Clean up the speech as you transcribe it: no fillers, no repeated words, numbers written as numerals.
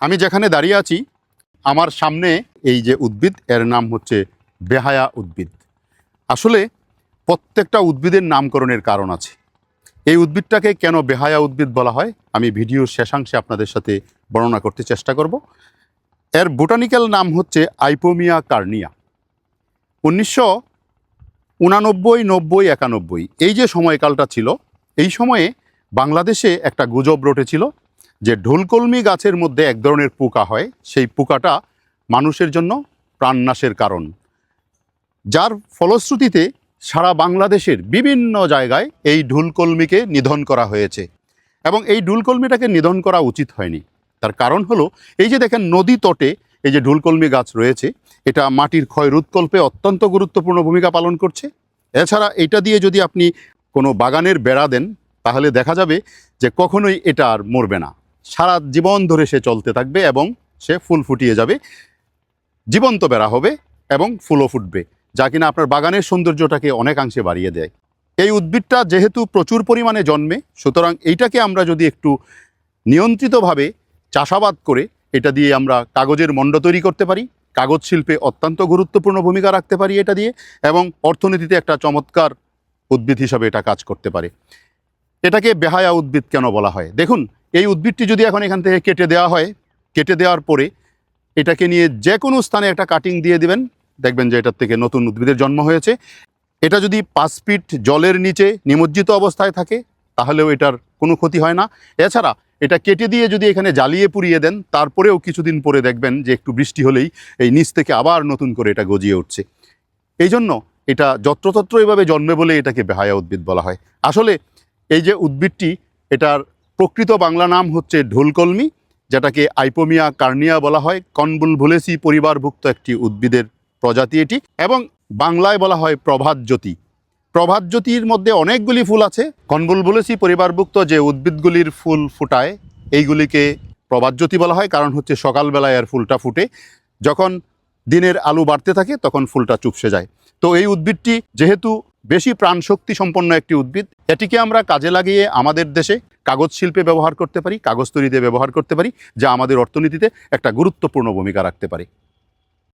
আমি যেখানে দাঁড়িয়ে আছি আমার সামনে এই যে উদ্ভিদ এর নাম হচ্ছে বেহায়া উদ্ভিদ। আসলে প্রত্যেকটা উদ্ভিদের নামকরণের কারণ আছে। এই উদ্ভিদটাকে কেন বেহায়া উদ্ভিদ বলা হয় আমি ভিডিওর শেষাংশে আপনাদের সাথে বর্ণনা করতে চেষ্টা করব। এর বোটানিক্যাল নাম হচ্ছে আইপোমিয়া কার্নিয়া। 1989, 90, 91 এই যে সময়কালটা ছিল, এই সময়ে বাংলাদেশে একটা গুজব রটেছিল যে ঢোলকলমি গাছের মধ্যে এক ধরনের পোকা হয়, সেই পোকাটা মানুষের জন্য প্রাণনাশের কারণ, যার ফলশ্রুতিতে সারা বাংলাদেশের বিভিন্ন জায়গায় এই ঢোলকলমিকে নিধন করা হয়েছে। এবং এই ঢোলকলমিটাকে নিধন করা উচিত হয়নি। তার কারণ হলো এই যে দেখেন নদী তটে এই যে ঢোলকলমি গাছ রয়েছে, এটা মাটির ক্ষয় রোধকল্পে অত্যন্ত গুরুত্বপূর্ণ ভূমিকা পালন করছে। এছাড়া এটা দিয়ে যদি আপনি কোনো বাগানের বেড়া দেন তাহলে দেখা যাবে যে কখনোই এটা আর মরবে না, সারা জীবন ধরে সে চলতে থাকবে এবং সে ফুল ফুটিয়ে যাবে, জীবন্ত বেড়া হবে এবং ফুলও ফুটবে, যা কিনা আপনার বাগানের সৌন্দর্যটাকে অনেকাংশে বাড়িয়ে দেয়। এই উদ্ভিদটা যেহেতু প্রচুর পরিমাণে জন্মে, সুতরাং এইটাকে আমরা যদি একটু নিয়ন্ত্রিতভাবে চাষাবাদ করে এটা দিয়ে আমরা কাগজের মণ্ড তৈরি করতে পারি, কাগজ শিল্পে অত্যন্ত গুরুত্বপূর্ণ ভূমিকা রাখতে পারি এটা দিয়ে, এবং অর্থনীতিতে একটা চমৎকার উদ্ভিদ হিসাবে এটা কাজ করতে পারে। এটাকে বেহায়া উদ্ভিদ কেন বলা হয়? দেখুন, এই উদ্ভিদটি যদি এখন এখান থেকে কেটে দেওয়া হয়, কেটে দেওয়ার পরে এটাকে নিয়ে যে কোনো স্থানে একটা কাটিং দিয়ে দিবেন, দেখবেন যে এটার থেকে নতুন উদ্ভিদের জন্ম হয়েছে। এটা যদি 5 ফিট জলের নিচে নিমজ্জিত অবস্থায় থাকে তাহলেও এটার কোনো ক্ষতি হয় না। এছাড়া এটা কেটে দিয়ে যদি এখানে জ্বালিয়ে পুড়িয়ে দেন, তারপরেও কিছুদিন পরে দেখবেন যে একটু বৃষ্টি হলেই এই নিচ থেকে আবার নতুন করে এটা গজিয়ে উঠছে। এই জন্য এটা যত্রতত্র এভাবে জন্মে বলে এটাকে বেহায়া উদ্ভিদ বলা হয়। আসলে এই যে উদ্ভিদটি, এটার প্রকৃত বাংলা নাম হচ্ছে ঢোলকলমি, যেটাকে আইপোমিয়া কার্নিয়া বলা হয়। কনভুলভুলেসি পরিবারভুক্ত একটি উদ্ভিদের প্রজাতি এটি, এবং বাংলায় বলা হয় প্রভাতজ্যোতি। প্রভাতজ্যোতির মধ্যে অনেকগুলি ফুল আছে। কনভুলভুলেসি পরিবারভুক্ত যে উদ্ভিদগুলির ফুল ফুটায় এইগুলিকে প্রভাতজ্যোতি বলা হয়, কারণ হচ্ছে সকালবেলায় এর ফুলটা ফুটে, যখন দিনের আলো বাড়তে থাকে তখন ফুলটা চুপসে যায়। তো এই উদ্ভিদটি যেহেতু বেশি প্রাণশক্তি সম্পন্ন একটি উদ্ভিদ, এটিকে আমরা কাজে লাগিয়ে আমাদের দেশে কাগজ শিল্পে ব্যবহার করতে পারি, কাগজ তৈরিতে ব্যবহার করতে পারি, যা আমাদের অর্থনীতিতে একটা গুরুত্বপূর্ণ ভূমিকা রাখতে পারে।